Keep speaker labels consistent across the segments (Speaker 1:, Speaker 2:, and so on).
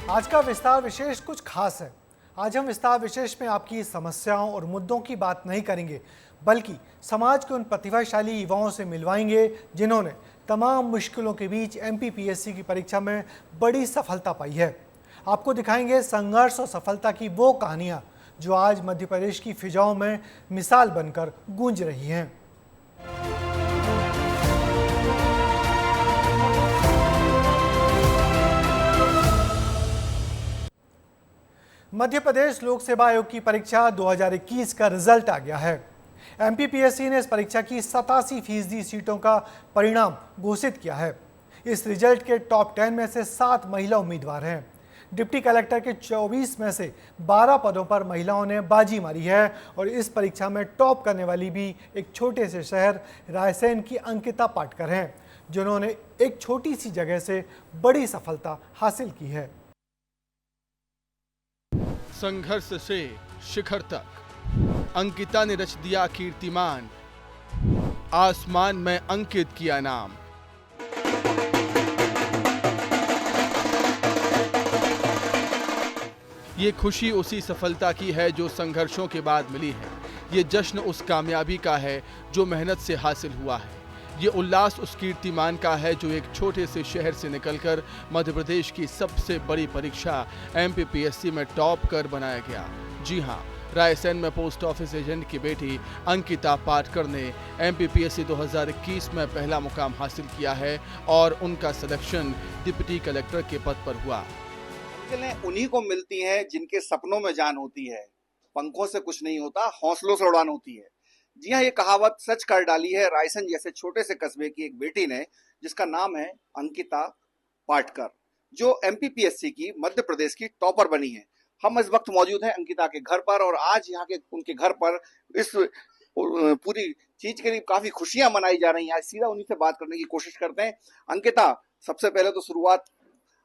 Speaker 1: आज का विस्तार विशेष कुछ खास है। आज हम विस्तार विशेष में आपकी समस्याओं और मुद्दों की बात नहीं करेंगे, बल्कि समाज के उन प्रतिभाशाली युवाओं से मिलवाएंगे जिन्होंने तमाम मुश्किलों के बीच एमपीपीएससी की परीक्षा में बड़ी सफलता पाई है। आपको दिखाएंगे संघर्ष और सफलता की वो कहानियाँ जो आज मध्य प्रदेश की फिजाओं में मिसाल बनकर गूंज रही हैं। मध्य प्रदेश लोक सेवा आयोग की परीक्षा 2021 का रिजल्ट आ गया है। एमपीपीएससी ने इस परीक्षा की 87% सीटों का परिणाम घोषित किया है। इस रिजल्ट के टॉप 10 में से 7 महिला उम्मीदवार हैं। डिप्टी कलेक्टर के 24 में से 12 पदों पर महिलाओं ने बाजी मारी है और इस परीक्षा में टॉप करने वाली भी एक छोटे से शहर रायसेन की अंकिता पाटकर हैं, जिन्होंने एक छोटी सी जगह से बड़ी सफलता हासिल की है।
Speaker 2: संघर्ष से शिखर तक अंकिता ने रच दिया कीर्तिमान, आसमान में अंकित किया नाम। ये खुशी उसी सफलता की है जो संघर्षों के बाद मिली है। ये जश्न उस कामयाबी का है जो मेहनत से हासिल हुआ है। ये उल्लास उस कीर्तिमान का है जो एक छोटे से शहर से निकलकर मध्य प्रदेश की सबसे बड़ी परीक्षा एमपीपीएससी में टॉप कर बनाया गया। जी हां, रायसेन में पोस्ट ऑफिस एजेंट की बेटी अंकिता पाटकर ने एमपीपीएससी 2021 में पहला मुकाम हासिल किया है और उनका सिलेक्शन डिप्टी कलेक्टर के पद पर हुआ।
Speaker 3: उन्हीं को मिलती हैं जिनके सपनों में जान होती है। पंखों से कुछ नहीं होता, हौसलों से उड़ान होती है। जी हाँ, ये कहावत सच कर डाली है रायसेन जैसे छोटे से कस्बे की एक बेटी ने, जिसका नाम है अंकिता पाटकर, जो एमपीपीएससी की मध्य प्रदेश की टॉपर बनी है। हम इस वक्त मौजूद हैं अंकिता के घर पर और आज यहाँ के उनके घर पर इस पूरी चीज के लिए काफी खुशियां मनाई जा रही हैं। आज सीधा उन्हीं से बात करने की कोशिश करते हैं। अंकिता, सबसे पहले तो शुरुआत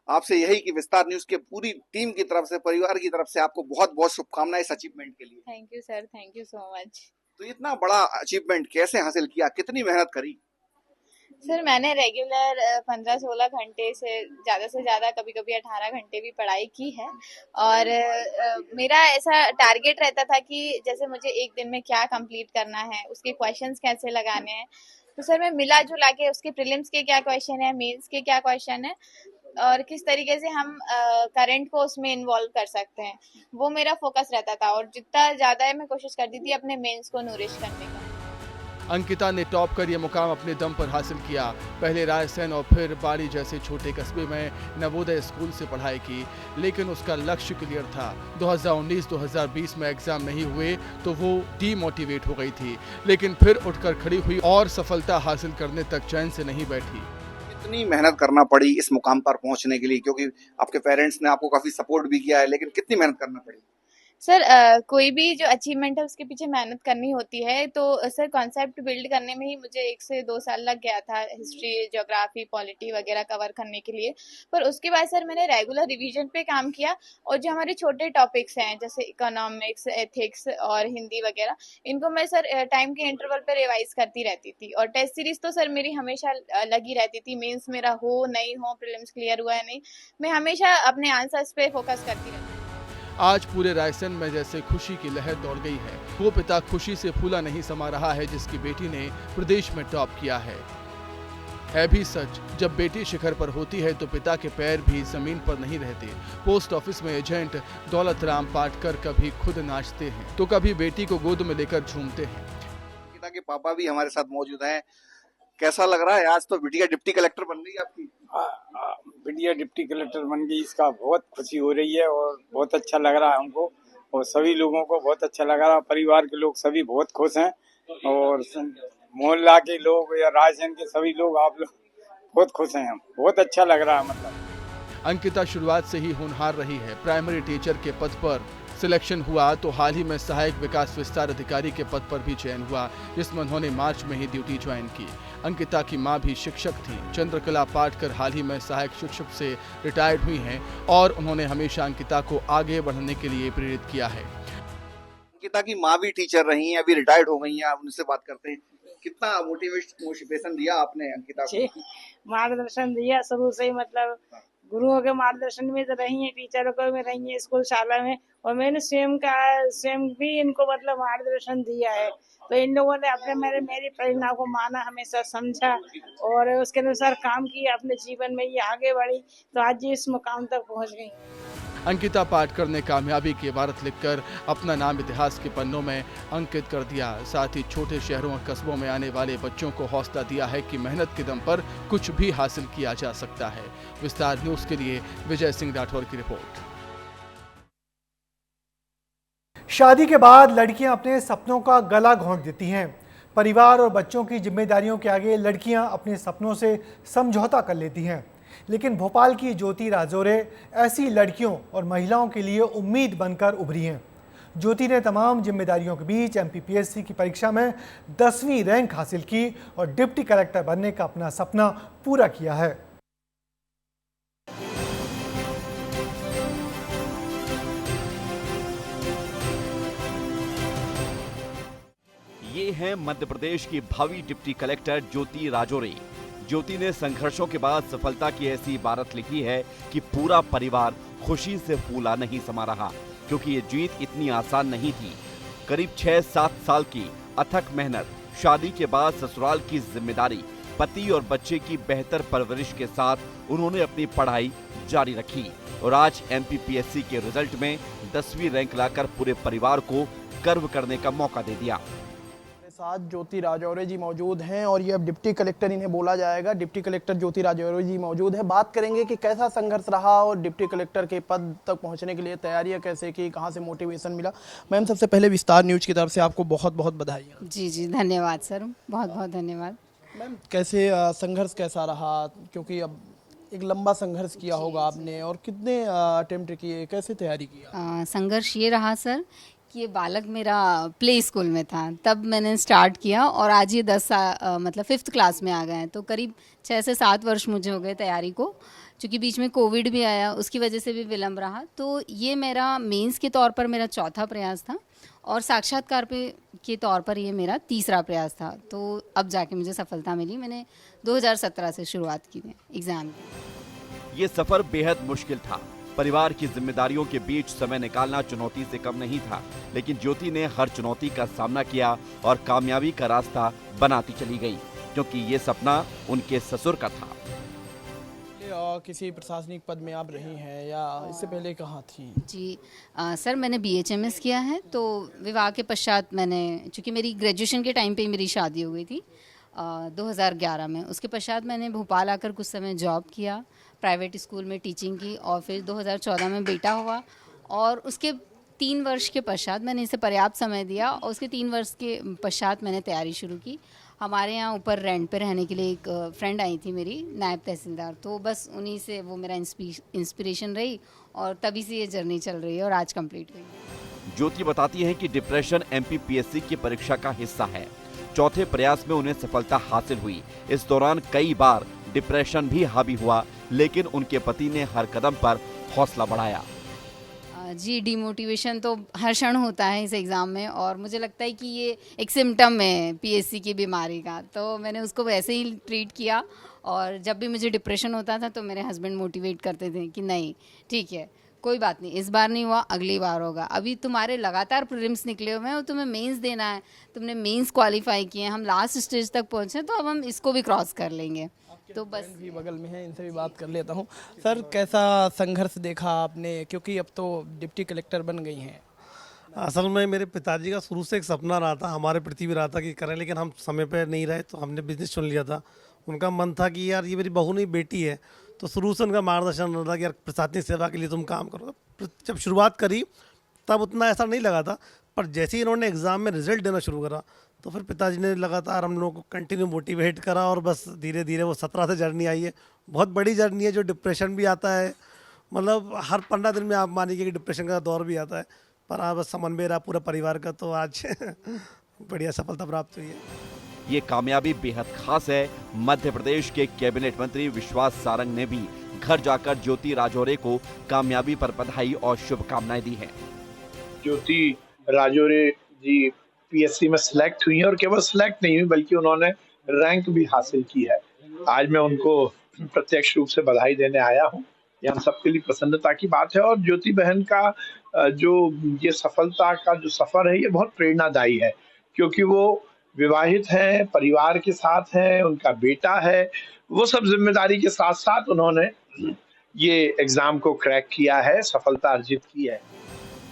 Speaker 3: आपसे यही कि विस्तार न्यूज के पूरी टीम की तरफ से, परिवार की तरफ से आपको बहुत बहुत शुभकामनाएं इस अचीवमेंट के लिए।
Speaker 4: Thank you sir, thank you so much.
Speaker 3: तो इतना बड़ा अचीवमेंट कैसे हासिल किया, कितनी मेहनत करी?
Speaker 4: सर, मैंने रेगुलर 15-16 घंटे से ज़्यादा कभी कभी 18 घंटे भी पढ़ाई की है और मेरा ऐसा टारगेट रहता था कि जैसे मुझे एक दिन में क्या कंप्लीट करना है, उसके क्वेश्चंस कैसे लगाने हैं। तो सर मैं मिला जुला के उसके प्रीलिम्स के क्या क्वेश्चन है, मेंस के क्या क्वेश्चन है और किस तरीके से हम करंट को उसमें इन्वॉल्व कर सकते हैं, वो मेरा फोकस रहता था और जितना ज़्यादा है मैं कोशिश करती थी अपने मेंस को नूरिश करने का।
Speaker 2: अंकिता ने टॉप कर यह मुकाम अपने दम पर हासिल किया। पहले रायसेन और फिर बाड़ी जैसे छोटे कस्बे में नवोदय स्कूल से पढ़ाई की, लेकिन उसका लक्ष्य क्लियर था। 2019-2020 में एग्जाम नहीं हुए तो वो डीमोटिवेट हो गई थी, लेकिन फिर उठकर खड़ी हुई और सफलता हासिल करने तक चैन से नहीं बैठी।
Speaker 3: कितनी मेहनत करना पड़ी इस मुकाम पर पहुंचने के लिए, क्योंकि आपके पेरेंट्स ने आपको काफी सपोर्ट भी किया है, लेकिन कितनी मेहनत करना पड़ी?
Speaker 4: सर कोई भी जो अचीवमेंट है उसके पीछे मेहनत करनी होती है। तो सर कॉन्सेप्ट बिल्ड करने में ही मुझे 1 से 2 साल लग गया था, हिस्ट्री, ज्योग्राफी, पॉलिटी वगैरह कवर करने के लिए। पर उसके बाद सर मैंने रेगुलर रिवीजन पे काम किया और जो हमारे छोटे टॉपिक्स हैं जैसे इकोनॉमिक्स, एथिक्स और हिंदी वगैरह, इनको मैं सर टाइम के इंटरवल पे रिवाइज करती रहती थी। और टेस्ट सीरीज तो सर मेरी हमेशा लगी रहती थी, मेंस मेरा हो नहीं हो, प्रीलिम्स क्लियर हुआ है नहीं, मैं हमेशा अपने आंसर्स पे फोकस करती रहती थी।
Speaker 2: आज पूरे रायसेन में जैसे खुशी की लहर दौड़ गई है। वो पिता खुशी से फूला नहीं समा रहा है जिसकी बेटी ने प्रदेश में टॉप किया है भी सच, जब बेटी शिखर पर होती है तो पिता के पैर भी जमीन पर नहीं रहते। पोस्ट ऑफिस में एजेंट दौलत राम पाटकर कभी खुद नाचते हैं तो कभी बेटी को गोद में लेकर झूमते हैं।
Speaker 3: अंकिता के पापा भी हमारे साथ मौजूद हैं। कैसा लग रहा है? आज तो बिटिया डिप्टी कलेक्टर बन गई आपकी।
Speaker 5: बिटिया डिप्टी कलेक्टर बन गई, इसका बहुत खुशी हो रही है और बहुत अच्छा लग रहा है हमको और सभी लोगों को बहुत अच्छा लग रहा है। परिवार के लोग सभी बहुत खुश हैं और मोहल्ला के लोग या रायसेन के सभी लोग, आप लोग बहुत खुश हैं। हम बहुत अच्छा लग रहा है। मतलब
Speaker 2: अंकिता शुरुआत से ही होनहार रही है। प्राइमरी टीचर के पद पर सिलेक्शन हुआ तो हाल ही में सहायक विकास विस्तार अधिकारी के पद पर भी चयन हुआ, जिसमें उन्होंने मार्च में ही ड्यूटी ज्वाइन की। अंकिता की मां भी शिक्षक थी। चंद्रकला पाटकर हाल ही में सहायक शिक्षक से रिटायर्ड हुई हैं और उन्होंने हमेशा अंकिता को आगे बढ़ने के लिए प्रेरित किया है।
Speaker 3: अंकिता की माँ भी टीचर रही हैं, अभी रिटायर्ड हो गई हैं। आप उनसे बात करते हैं। कितना मोटिवेशन दिया आपने अंकिता को?
Speaker 6: मार्गदर्शन दिया शुरू से ही, मतलब गुरुओं के मार्गदर्शन में तो रही हैं, टीचरों को में रही हैं स्कूल शाला में, और मैंने स्वयं भी इनको मतलब मार्गदर्शन दिया है। तो इन लोगों ने अपने मेरी प्रेरणा को माना, हमेशा समझा और उसके अनुसार काम किया, अपने जीवन में ये आगे बढ़ी तो आज ये इस मुकाम तक पहुंच गई।
Speaker 2: अंकिता पाटकर ने कामयाबी की इबारत लिखकर अपना नाम इतिहास के पन्नों में अंकित कर दिया। साथ ही छोटे शहरों और कस्बों में आने वाले बच्चों को हौसला दिया है कि मेहनत के दम पर कुछ भी हासिल किया जा सकता है। विस्तार न्यूज के लिए विजय सिंह राठौर की रिपोर्ट।
Speaker 1: शादी के बाद लड़कियां अपने सपनों का गला घोंट देती हैं। परिवार और बच्चों की जिम्मेदारियों के आगे लड़कियां अपने सपनों से समझौता कर लेती हैं। लेकिन भोपाल की ज्योति राजौरे ऐसी लड़कियों और महिलाओं के लिए उम्मीद बनकर उभरी हैं। ज्योति ने तमाम जिम्मेदारियों के बीच एमपीपीएससी की परीक्षा में 10वीं रैंक हासिल की और डिप्टी कलेक्टर बनने का अपना सपना पूरा किया है।
Speaker 7: ये हैं मध्य प्रदेश की भावी डिप्टी कलेक्टर ज्योति राजौरे। ज्योति ने संघर्षों के बाद सफलता की ऐसी इबारत लिखी है कि पूरा परिवार खुशी से फूला नहीं समा रहा, क्योंकि ये जीत इतनी आसान नहीं थी। करीब 6-7 साल की अथक मेहनत, शादी के बाद ससुराल की जिम्मेदारी, पति और बच्चे की बेहतर परवरिश के साथ उन्होंने अपनी पढ़ाई जारी रखी और आज एमपीपीएससी के रिजल्ट में 10वीं रैंक लाकर पूरे परिवार को गर्व करने का मौका दे दिया।
Speaker 8: साथ ज्योति राजौरे जी मौजूद हैं और ये अब डिप्टी कलेक्टर इन्हें बोला जाएगा। डिप्टी कलेक्टर ज्योति राजौरे जी मौजूद है। बात करेंगे कि कैसा संघर्ष रहा और डिप्टी कलेक्टर के पद तक पहुंचने के लिए तैयारियां कैसे की, कहां से मोटिवेशन मिला। मैम, सबसे पहले विस्तार न्यूज की तरफ से आपको बहुत बहुत बधाई।
Speaker 9: जी धन्यवाद सर, बहुत बहुत धन्यवाद।
Speaker 8: मैम, कैसे संघर्ष कैसा रहा, क्योंकि अब एक लंबा संघर्ष किया होगा आपने, और कितने अटेम्प्ट किए, कैसे तैयारी किया?
Speaker 9: संघर्ष ये रहा सर कि ये बालक मेरा प्ले स्कूल में था, तब मैंने स्टार्ट किया और आज ये 5th क्लास में आ गए हैं। तो करीब 6 से 7 वर्ष मुझे हो गए तैयारी को, क्योंकि बीच में कोविड भी आया, उसकी वजह से भी विलम्ब रहा। तो ये मेरा मेंस के तौर पर मेरा चौथा प्रयास था और साक्षात्कार के तौर पर ये मेरा तीसरा प्रयास था। तो अब जाके मुझे सफलता मिली। मैंने 2017 से शुरुआत की थी एग्ज़ाम की।
Speaker 7: ये सफर बेहद मुश्किल था। परिवार की जिम्मेदारियों के बीच समय निकालना चुनौती से कम नहीं था, लेकिन ज्योति ने हर चुनौती का सामना किया और कामयाबी का रास्ता बनाती चली गई, क्योंकि ये सपना उनके ससुर का था।
Speaker 8: किसी प्रशासनिक पद में आप रही हैं या इससे पहले कहाँ थी?
Speaker 9: जी सर, मैंने BHMS किया है। तो विवाह के पश्चात मैंने, चूँकि मेरी ग्रेजुएशन के टाइम पे मेरी शादी हो गई थी 2011 में, उसके पश्चात मैंने भोपाल आकर कुछ समय जॉब किया, प्राइवेट स्कूल में टीचिंग की, और फिर 2014 में बेटा हुआ और उसके 3 वर्ष के पश्चात मैंने इसे पर्याप्त समय दिया और उसके 3 वर्ष के पश्चात मैंने तैयारी शुरू की। हमारे यहाँ ऊपर रेंट पे रहने के लिए एक फ्रेंड आई थी मेरी, नायब तहसीलदार, तो बस उन्हीं से वो मेरा इंस्पिरेशन रही और तभी से ये जर्नी चल रही है और आज कंप्लीट हुई।
Speaker 7: ज्योति बताती है कि डिप्रेशन एमपीपीएससी की परीक्षा का हिस्सा है। चौथे प्रयास में उन्हें सफलता हासिल हुई। इस दौरान कई बार डिप्रेशन भी हावी हुआ, लेकिन उनके पति ने हर कदम पर हौसला बढ़ाया।
Speaker 9: जी, डिमोटिवेशन तो हर क्षण होता है इस एग्ज़ाम में और मुझे लगता है कि ये एक सिम्टम है पीएससी की बीमारी का, तो मैंने उसको वैसे ही ट्रीट किया। और जब भी मुझे डिप्रेशन होता था तो मेरे हस्बैंड मोटिवेट करते थे कि नहीं ठीक है, कोई बात नहीं, इस बार नहीं हुआ अगली बार होगा, अभी तुम्हारे लगातार प्रीलिम्स निकले हुए हैं और तुम्हें मेंस देना है, तुमने मेंस क्वालिफाई किए हैं, हम लास्ट स्टेज तक पहुँचे तो अब हम इसको भी क्रॉस कर लेंगे। तो बस
Speaker 8: भी बगल में है, इनसे भी बात कर लेता हूँ। सर, कैसा संघर्ष देखा आपने, क्योंकि अब तो डिप्टी कलेक्टर बन गई हैं?
Speaker 10: असल में मेरे पिताजी का शुरू से एक सपना रहा था, हमारे प्रति भी रहा था कि करें, लेकिन हम समय पर नहीं रहे तो हमने बिजनेस चुन लिया था। उनका मन था कि यार ये मेरी बहू नहीं बेटी है, तो शुरू से उनका मार्गदर्शन रहा था कि यार प्रशासनिक सेवा के लिए तुम काम करो। जब शुरुआत करी तब उतना ऐसा नहीं लगा था, पर जैसे ही इन्होंने एग्ज़ाम में रिजल्ट देना शुरू करा तो फिर पिताजी ने लगातार हम लोगों को कंटिन्यू मोटिवेट करा और बस धीरे धीरे वो 17 से जर्नी आई है। बहुत बड़ी जर्नी है, जो डिप्रेशन भी आता है, मतलब हर 15 दिन में आप मानिए कि डिप्रेशन का दौर भी आता है, पर आप बस समन्वय रहा पूरा परिवार का, तो आज बढ़िया सफलता प्राप्त हुई है।
Speaker 7: ये कामयाबी बेहद खास है। मध्य प्रदेश के कैबिनेट मंत्री विश्वास सारंग ने भी घर जाकर ज्योति राजौरे को कामयाबी पर बधाई और शुभकामनाएं दी हैं।
Speaker 11: ज्योति राजौरे जी पीएससी में सिलेक्ट हुई हैं और केवल सिलेक्ट नहीं हुई बल्कि उन्होंने रैंक भी हासिल की है। आज मैं उनको प्रत्यक्ष रूप से बधाई देने आया हूं। ये हम सबके लिए प्रसन्नता की बात है। और ज्योति बहन का जो ये सफलता का जो सफर है ये बहुत प्रेरणादायी है, क्योंकि वो विवाहित हैं, परिवार के साथ हैं, उनका बेटा है। वो सब जिम्मेदारी के साथ साथ उन्होंने ये एग्जाम को क्रैक किया है, सफलता अर्जित की है।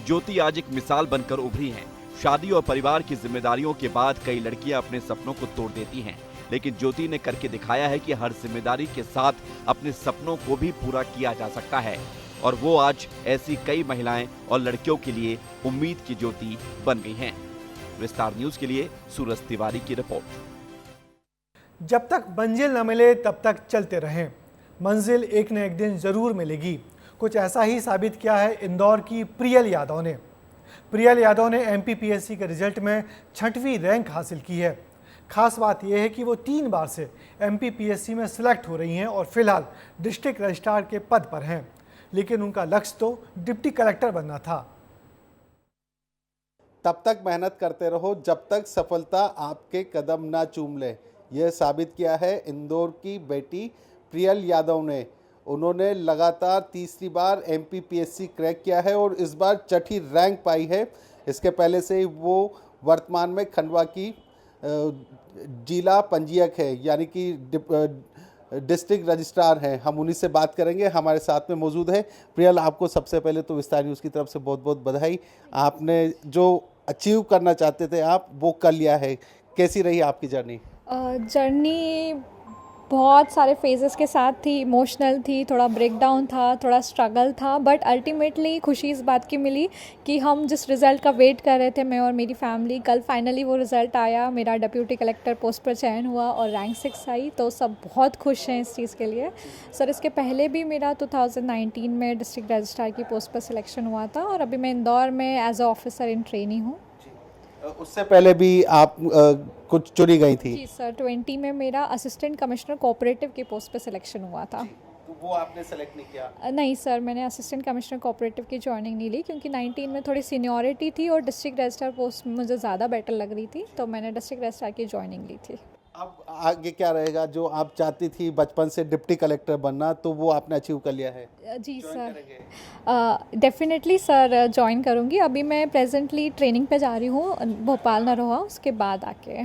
Speaker 7: ज्योति आज एक मिसाल बनकर उभरी हैं। शादी और परिवार की जिम्मेदारियों के बाद कई लड़कियां अपने सपनों को तोड़ देती हैं, लेकिन ज्योति ने करके दिखाया है कि हर जिम्मेदारी के साथ अपने सपनों को भी पूरा किया जा सकता है। और वो आज ऐसी कई महिलाएं और लड़कियों के लिए उम्मीद की ज्योति बन गई हैं। विस्तार न्यूज के लिए सूरज तिवारी की रिपोर्ट।
Speaker 1: जब तक मंजिल न मिले तब तक चलते रहें, मंजिल एक न एक दिन जरूर मिलेगी। कुछ ऐसा ही साबित किया है इंदौर की प्रियल यादव ने। प्रियल यादव ने MPPSC के रिजल्ट में 6वीं रैंक हासिल की है। खास बात यह है कि वो 3 बार से MPPSC में सिलेक्ट हो रही हैं और फिलहाल डिस्ट्रिक्ट रजिस्ट्रार के पद पर हैं, लेकिन उनका लक्ष्य तो डिप्टी कलेक्टर बनना था।
Speaker 12: तब तक मेहनत करते रहो जब तक सफलता आपके कदम ना चूम ले, यह साबित किया है इंदौर की बेटी प्रियल यादव ने। उन्होंने लगातार तीसरी बार MPPSC क्रैक किया है और इस बार 6ठी रैंक पाई है। इसके पहले से ही वो वर्तमान में खंडवा की जिला पंजीयक है, यानी कि डिस्ट्रिक्ट रजिस्ट्रार हैं। हम उन्हीं से बात करेंगे, हमारे साथ में मौजूद है। प्रियल, आपको सबसे पहले तो विस्तार न्यूज़ की तरफ से बहुत बहुत बधाई। आपने जो अचीव करना चाहते थे आप वो कर लिया है। कैसी रही आपकी जर्नी?
Speaker 13: जर्नी बहुत सारे फेजेस के साथ थी, इमोशनल थी, थोड़ा ब्रेकडाउन था, थोड़ा स्ट्रगल था, बट अल्टीमेटली खुशी इस बात की मिली कि हम जिस रिज़ल्ट का वेट कर रहे थे, मैं और मेरी फैमिली, कल फाइनली वो रिज़ल्ट आया। मेरा डिप्यूटी कलेक्टर पोस्ट पर चयन हुआ और रैंक 6 आई, तो सब बहुत खुश हैं इस चीज़ के लिए। सर, इसके पहले भी मेरा 2019 में डिस्ट्रिक्ट रजिस्ट्रार की पोस्ट पर सिलेक्शन हुआ था और अभी मैं इंदौर में as a officer in training हूँ।
Speaker 12: उससे पहले भी आप कुछ चुनी गई थी?
Speaker 13: जी सर, 20 में मेरा असिस्टेंट कमिश्नर कोऑपरेटिव की पोस्ट पे सिलेक्शन हुआ था।
Speaker 12: तो वो आपने सेलेक्ट नहीं किया?
Speaker 13: नहीं सर, मैंने असिस्टेंट कमिश्नर कोऑपरेटिव की ज्वाइनिंग नहीं ली, क्योंकि 19 में थोड़ी सीनियरिटी थी और डिस्ट्रिक्ट रजिस्ट्रार पोस्ट मुझे ज़्यादा बेटर लग रही थी, तो मैंने डिस्ट्रिक्ट रजिस्ट्रार की ज्वाइनिंग ली थी।
Speaker 12: अब आगे क्या रहेगा? जो आप चाहती थी बचपन से डिप्टी कलेक्टर बनना, तो वो आपने अचीव कर लिया है?
Speaker 13: जी सर, डेफिनेटली सर ज्वाइन करूँगी। अभी मैं प्रेजेंटली ट्रेनिंग पे जा रही हूँ भोपाल नरोहा, उसके बाद आके।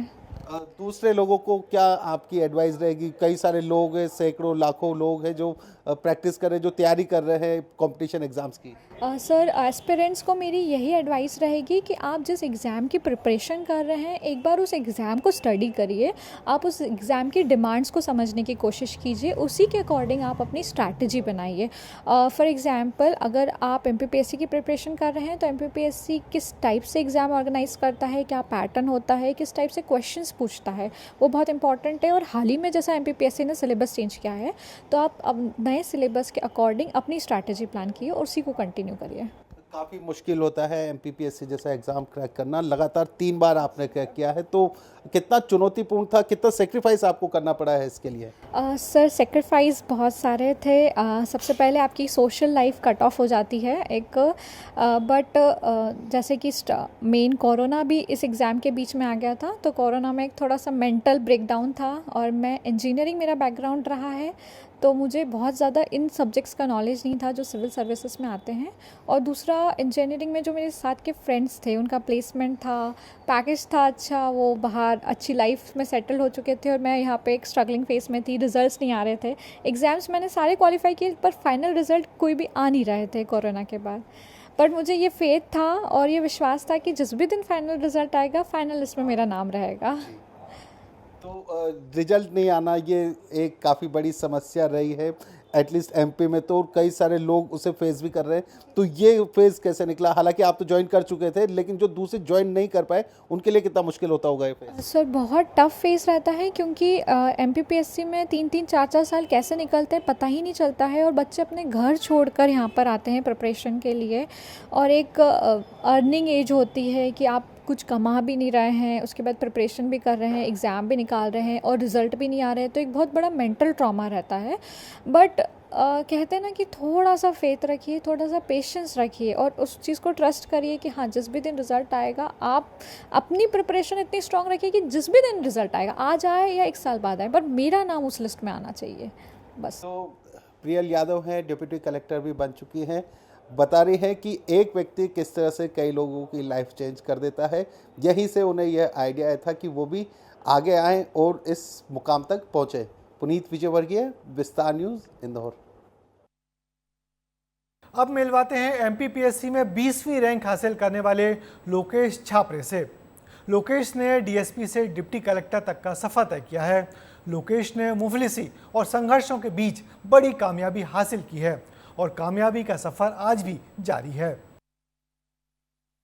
Speaker 12: दूसरे लोगों को क्या आपकी एडवाइस रहेगी? कई सारे लोग हैं, सैकड़ों लाखों लोग हैं जो प्रैक्टिस कर रहे हैं, जो तैयारी कर रहे हैं कॉम्पिटिशन एग्ज़ाम्स की।
Speaker 13: सर, एस्पिरेंट्स को मेरी यही एडवाइस रहेगी कि आप जिस एग्ज़ाम की प्रिपरेशन कर रहे हैं, एक बार उस एग्ज़ाम को स्टडी करिए। आप उस एग्ज़ाम की डिमांड्स को समझने की कोशिश कीजिए, उसी के अकॉर्डिंग आप अपनी स्ट्रैटेजी बनाइए। फॉर एग्ज़ाम्पल, अगर आप MPPSC की प्रिपरेशन कर रहे हैं तो MPPSC किस टाइप से एग्ज़ाम ऑर्गेनाइज़ करता है, क्या पैटर्न होता है, किस टाइप से क्वेश्चंस पूछता है, वो बहुत इंपॉर्टेंट है। और हाल ही में जैसा MPPSC ने सिलेबस चेंज किया है, तो आप अब नए सिलेबस के अकॉर्डिंग अपनी स्ट्रैटेजी प्लान कीजिए और उसी को कंटिन्यू करिए।
Speaker 12: काफ़ी मुश्किल होता है MPPSC जैसा एग्ज़ाम क्रैक करना। लगातार 3 बार आपने क्रैक किया है, तो कितना चुनौतीपूर्ण था, कितना सेक्रीफाइस आपको करना पड़ा है इसके लिए?
Speaker 13: सर, सेक्रीफाइस बहुत सारे थे। सबसे पहले आपकी सोशल लाइफ कट ऑफ हो जाती है एक, बट जैसे कि मेन कोरोना भी इस एग्ज़ाम के बीच में आ गया था, तो कोरोना में एक थोड़ा सा मेंटल ब्रेकडाउन था। और मैं इंजीनियरिंग मेरा बैकग्राउंड रहा है, तो मुझे बहुत ज़्यादा इन सब्जेक्ट्स का नॉलेज नहीं था जो सिविल सर्विसेज में आते हैं। और दूसरा, इंजीनियरिंग में जो मेरे साथ के फ्रेंड्स थे उनका प्लेसमेंट था, पैकेज था अच्छा, वो बाहर अच्छी लाइफ में सेटल हो चुके थे और मैं यहाँ पे एक स्ट्रगलिंग फेस में थी। रिजल्ट्स नहीं आ रहे थे, एग्ज़ाम्स मैंने सारे क्वालिफाई किए पर फाइनल रिज़ल्ट कोई भी आ नहीं रहे थे कोरोना के बाद। बट मुझे ये फेथ था और ये विश्वास था कि जिस भी दिन फाइनल रिज़ल्ट आएगा, फाइनल लिस्ट में मेरा नाम रहेगा।
Speaker 12: तो रिजल्ट नहीं आना ये एक काफ़ी बड़ी समस्या रही है, एटलीस्ट MP में, तो कई सारे लोग उसे फेस भी कर रहे हैं। तो ये फेस कैसे निकला? हालांकि आप तो ज्वाइन कर चुके थे, लेकिन जो दूसरे ज्वाइन नहीं कर पाए उनके लिए कितना मुश्किल होता होगा ये फेस?
Speaker 13: सर, बहुत टफ फेस रहता है, क्योंकि MPPSC में 3-3, 4-4 साल कैसे निकलते हैं पता ही नहीं चलता है और बच्चे अपने घर छोड़कर यहाँ पर आते हैं प्रिपरेशन के लिए। और एक अर्निंग एज होती है कि आप कुछ कमा भी नहीं रहे हैं, उसके बाद प्रिपरेशन भी कर रहे हैं, एग्ज़ाम भी निकाल रहे हैं और रिज़ल्ट भी नहीं आ रहे हैं, तो एक बहुत बड़ा मेंटल ट्रॉमा रहता है। बट कहते हैं ना कि थोड़ा सा फेथ रखिए, थोड़ा सा पेशेंस रखिए और उस चीज़ को ट्रस्ट करिए कि हाँ, जिस भी दिन रिज़ल्ट आएगा, आप अपनी प्रिपरेशन इतनी स्ट्रॉन्ग रखिए कि जिस भी दिन रिज़ल्ट आएगा, आज आए या 1 साल बाद आए, पर मेरा नाम उस लिस्ट में आना चाहिए, बस।
Speaker 12: तो प्रियल यादव हैं, डिप्टी कलेक्टर भी बन चुकी हैं, बता रही हैं कि एक व्यक्ति किस तरह से कई लोगों की लाइफ चेंज कर देता है। यहीं से उन्हें यह आइडिया आया था कि वो भी आगे आएँ और इस मुकाम तक पहुँचे। पुनीत विजयवर्गीय, विस्तार न्यूज़, इंदौर।
Speaker 1: अब मिलवाते हैं एमपीपीएससी में 20वीं रैंक हासिल करने वाले लोकेश छापरे से। लोकेश ने डीएसपी से डिप्टी कलेक्टर तक का सफर तय किया है। लोकेश ने मुफलिसी और संघर्षों के बीच बड़ी कामयाबी हासिल की है और कामयाबी का सफर आज भी जारी है।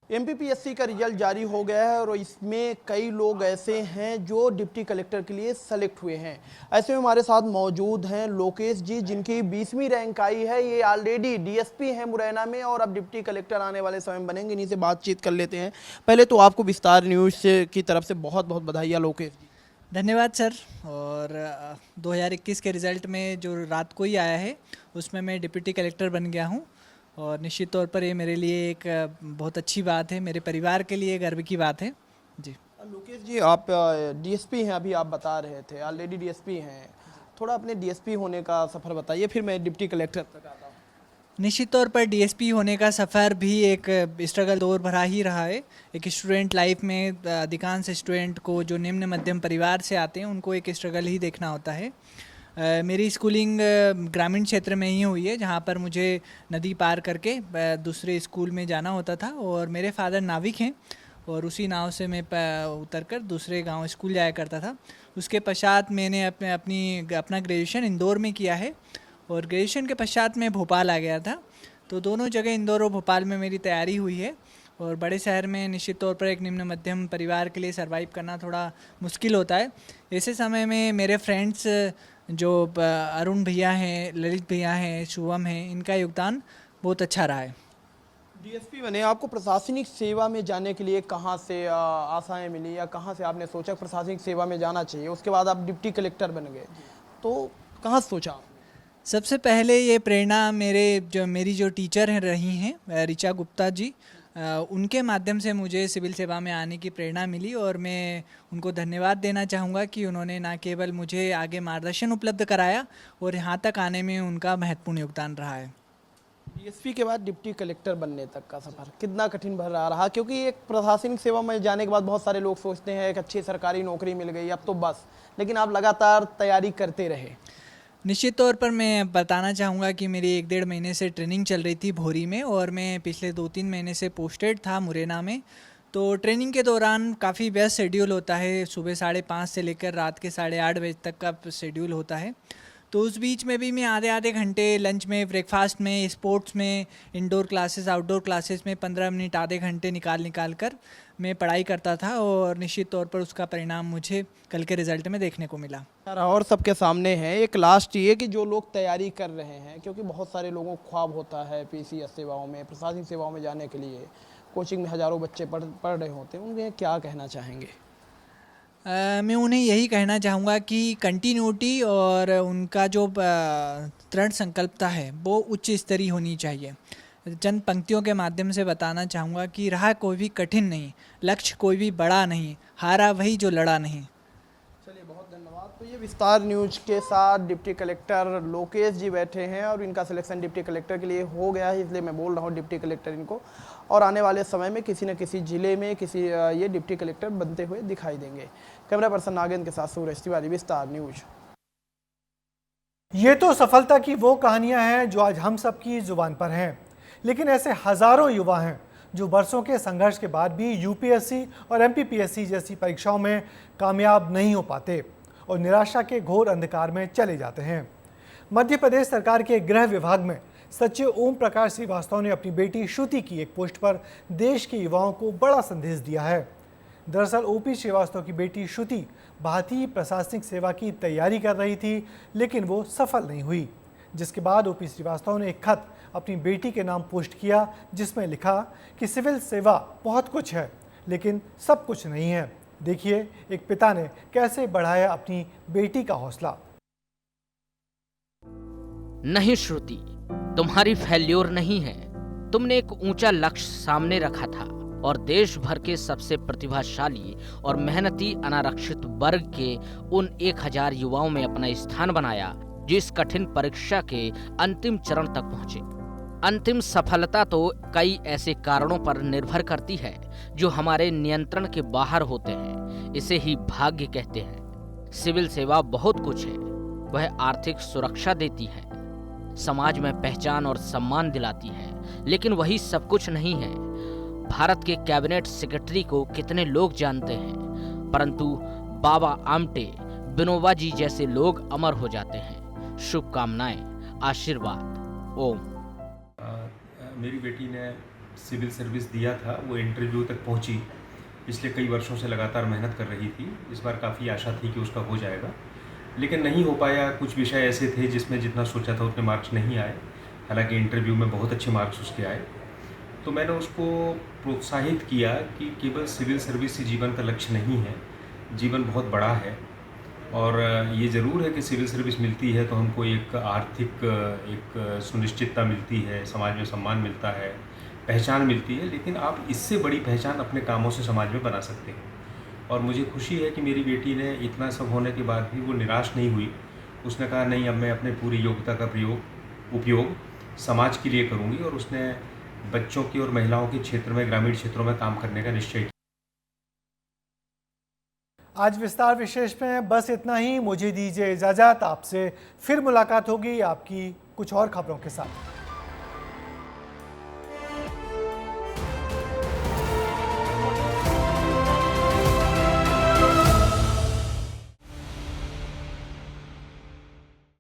Speaker 8: एमपीपीएससी का रिजल्ट जारी हो गया है और इसमें कई लोग ऐसे हैं जो डिप्टी कलेक्टर के लिए सेलेक्ट हुए हैं। ऐसे में हमारे साथ मौजूद हैं लोकेश जी, जिनकी 20वीं रैंक आई है। ये ऑलरेडी डीएसपी हैं मुरैना में और अब डिप्टी कलेक्टर आने वाले समय में बनेंगे। इन्हीं से बातचीत कर लेते हैं। पहले तो आपको विस्तार न्यूज़ की तरफ से बहुत बहुत बधाई लोकेश जी।
Speaker 14: धन्यवाद सर। और 2021 के रिज़ल्ट में जो रात को ही आया है उसमें मैं डिप्टी कलेक्टर बन गया हूं और निश्चित तौर पर ये मेरे लिए एक बहुत अच्छी बात है, मेरे परिवार के लिए गर्व की बात है जी।
Speaker 8: लोकेश जी, आप डीएसपी हैं, अभी आप बता रहे थे ऑलरेडी डीएसपी हैं, थोड़ा अपने डीएसपी होने का सफ़र बताइए, फिर मैं डिप्टी कलेक्टर तक आता हूँ।
Speaker 14: निश्चित तौर पर डीएसपी होने का सफ़र भी एक स्ट्रगल दौर भरा ही रहा है। एक स्टूडेंट लाइफ में अधिकांश स्टूडेंट को जो निम्न मध्यम परिवार से आते हैं उनको एक स्ट्रगल ही देखना होता है। मेरी स्कूलिंग ग्रामीण क्षेत्र में ही हुई है, जहाँ पर मुझे नदी पार करके दूसरे स्कूल में जाना होता था और मेरे फादर नाविक हैं और उसी नाव से मैं उतरकर दूसरे गांव स्कूल जाया करता था। उसके पश्चात मैंने अपना ग्रेजुएशन इंदौर में किया है और ग्रेजुएशन के पश्चात मैं भोपाल आ गया था। तो दोनों जगह इंदौर और भोपाल में मेरी तैयारी हुई है और बड़े शहर में निश्चित तौर पर एक निम्न मध्यम परिवार के लिए सर्वाइव करना थोड़ा मुश्किल होता है। ऐसे समय में मेरे फ्रेंड्स जो अरुण भैया हैं, ललित भैया हैं, शुभम हैं, इनका योगदान बहुत अच्छा रहा है।
Speaker 8: डीएसपी बने, आपको प्रशासनिक सेवा में जाने के लिए कहाँ से आशाएं मिली या कहाँ से आपने सोचा प्रशासनिक सेवा में जाना चाहिए? उसके बाद आप डिप्टी कलेक्टर बन गए, तो कहाँ सोचा?
Speaker 14: सबसे पहले ये प्रेरणा मेरी जो टीचर हैं रही हैं ऋचा गुप्ता जी, उनके माध्यम से मुझे सिविल सेवा में आने की प्रेरणा मिली और मैं उनको धन्यवाद देना चाहूँगा कि उन्होंने न केवल मुझे आगे मार्गदर्शन उपलब्ध कराया और यहाँ तक आने में उनका महत्वपूर्ण योगदान रहा है।
Speaker 8: डीएसपी के बाद डिप्टी कलेक्टर बनने तक का सफ़र कितना कठिन भरा रहा? क्योंकि एक प्रशासनिक सेवा में जाने के बाद बहुत सारे लोग सोचते हैं एक अच्छी सरकारी नौकरी मिल गई अब तो बस, लेकिन आप लगातार तैयारी करते रहे।
Speaker 14: निश्चित तौर पर मैं बताना चाहूँगा कि मेरी 1-1.5 महीने से ट्रेनिंग चल रही थी भोरी में और मैं पिछले 2-3 महीने से पोस्टेड था मुरैना में। तो ट्रेनिंग के दौरान काफ़ी व्यस्त शेड्यूल होता है, सुबह 5:30 से लेकर रात के 8:30 बजे तक का शेड्यूल होता है। तो उस बीच में भी मैं आधे घंटे लंच में, ब्रेकफास्ट में, स्पोर्ट्स में, इंडोर क्लासेस, आउटडोर क्लासेस में 15 मिनट आधे घंटे निकाल कर मैं पढ़ाई करता था और निश्चित तौर पर उसका परिणाम मुझे कल के रिज़ल्ट में देखने को मिला।
Speaker 8: और सबके सामने है एक लास्ट ये कि जो लोग तैयारी कर रहे हैं, क्योंकि बहुत सारे लोगों को ख्वाब होता है पीसीएस सेवाओं में, प्रशासनिक सेवाओं में जाने के लिए, कोचिंग में हज़ारों बच्चे पढ़ रहे होते हैं, उन्हें क्या कहना चाहेंगे?
Speaker 14: मैं उन्हें यही कहना चाहूँगा कि कंटिन्यूटी और उनका जो दृढ़ संकल्पता है वो उच्च स्तरीय होनी चाहिए। चंद पंक्तियों के माध्यम से बताना चाहूँगा कि रहा कोई भी कठिन नहीं, लक्ष्य कोई भी बड़ा नहीं, हारा वही जो लड़ा नहीं।
Speaker 8: चलिए, बहुत धन्यवाद। तो ये विस्तार न्यूज के साथ डिप्टी कलेक्टर लोकेश जी बैठे हैं और इनका सिलेक्शन डिप्टी कलेक्टर के लिए हो गया है, इसलिए मैं बोल रहा हूँ डिप्टी कलेक्टर इनको, और आने वाले समय में किसी न किसी जिले में ये डिप्टी कलेक्टर बनते हुए दिखाई देंगे। कैमरा पर्सन नागेंद्र के साथ सूरज तिवारी, विस्तार न्यूज।
Speaker 1: ये तो सफलता की वो कहानियां हैं जो आज हम सबकी जुबान पर हैं, लेकिन ऐसे हजारों युवा हैं जो बरसों के संघर्ष के बाद भी यूपीएससी और एमपीपीएससी जैसी परीक्षाओं में कामयाब नहीं हो पाते और निराशा के घोर अंधकार में चले जाते हैं। मध्य प्रदेश सरकार के गृह विभाग में सचिव ओम प्रकाश श्रीवास्तव ने अपनी बेटी श्रुति की एक पोस्ट पर देश के युवाओं को बड़ा संदेश दिया है। दरअसल ओपी श्रीवास्तव की बेटी श्रुति भारतीय प्रशासनिक सेवा की तैयारी कर रही थी, लेकिन वो सफल नहीं हुई, जिसके बाद ओपी श्रीवास्तव ने एक खत अपनी बेटी के नाम पोस्ट किया जिसमें लिखा कि सिविल सेवा बहुत कुछ है लेकिन सब कुछ नहीं है। देखिए एक पिता ने कैसे बढ़ाया अपनी बेटी का हौसला।
Speaker 15: नहीं श्रुति, तुम्हारी फेल्योर नहीं है। तुमने एक ऊंचा लक्ष्य सामने रखा था और देश भर के सबसे प्रतिभाशाली और मेहनती अनारक्षित वर्ग के उन 1000 युवाओं में अपना स्थान बनाया जो इस कठिन परीक्षा के अंतिम चरण तक पहुंचे। अंतिम सफलता तो कई ऐसे कारणों पर निर्भर करती है जो हमारे नियंत्रण के बाहर होते हैं। इसे ही भाग्य कहते हैं। सिविल सेवा बहुत कुछ है। वह आर्थिक सुरक्षा देती है, समाज में पहचान और सम्मान दिलाती है, लेकिन वही सब कुछ नहीं है। भारत के कैबिनेट सेक्रेटरी को कितने लोग जानते हैं, परंतु बाबा आमटे, विनोबा जी जैसे लोग अमर हो जाते हैं। शुभकामनाएं, आशीर्वाद। ओम।
Speaker 16: मेरी बेटी ने सिविल सर्विस दिया था, वो इंटरव्यू तक पहुंची। पिछले कई वर्षों से लगातार मेहनत कर रही थी। इस बार काफ़ी आशा थी कि उसका हो जाएगा, लेकिन नहीं हो पाया। कुछ विषय ऐसे थे जिसमें जितना सोचा था उतने मार्क्स नहीं आए। हालांकि इंटरव्यू में बहुत अच्छे मार्क्स उसके आए। तो मैंने उसको प्रोत्साहित किया कि केवल सिविल सर्विस ही जीवन का लक्ष्य नहीं है, जीवन बहुत बड़ा है। और ये ज़रूर है कि सिविल सर्विस मिलती है तो हमको एक आर्थिक एक सुनिश्चितता मिलती है, समाज में सम्मान मिलता है, पहचान मिलती है, लेकिन आप इससे बड़ी पहचान अपने कामों से समाज में बना सकते हैं। और मुझे खुशी है कि मेरी बेटी ने इतना सब होने के बाद भी वो निराश नहीं हुई। उसने कहा नहीं, अब मैं अपने पूरी योग्यता का उपयोग समाज के लिए करूँगी, और उसने बच्चों की और महिलाओं के क्षेत्र में, ग्रामीण क्षेत्रों में काम करने का निश्चय किया।
Speaker 1: आज विस्तार विशेष में बस इतना ही। मुझे दीजिए इजाज़त। आपसे फिर मुलाकात होगी आपकी कुछ और खबरों के साथ।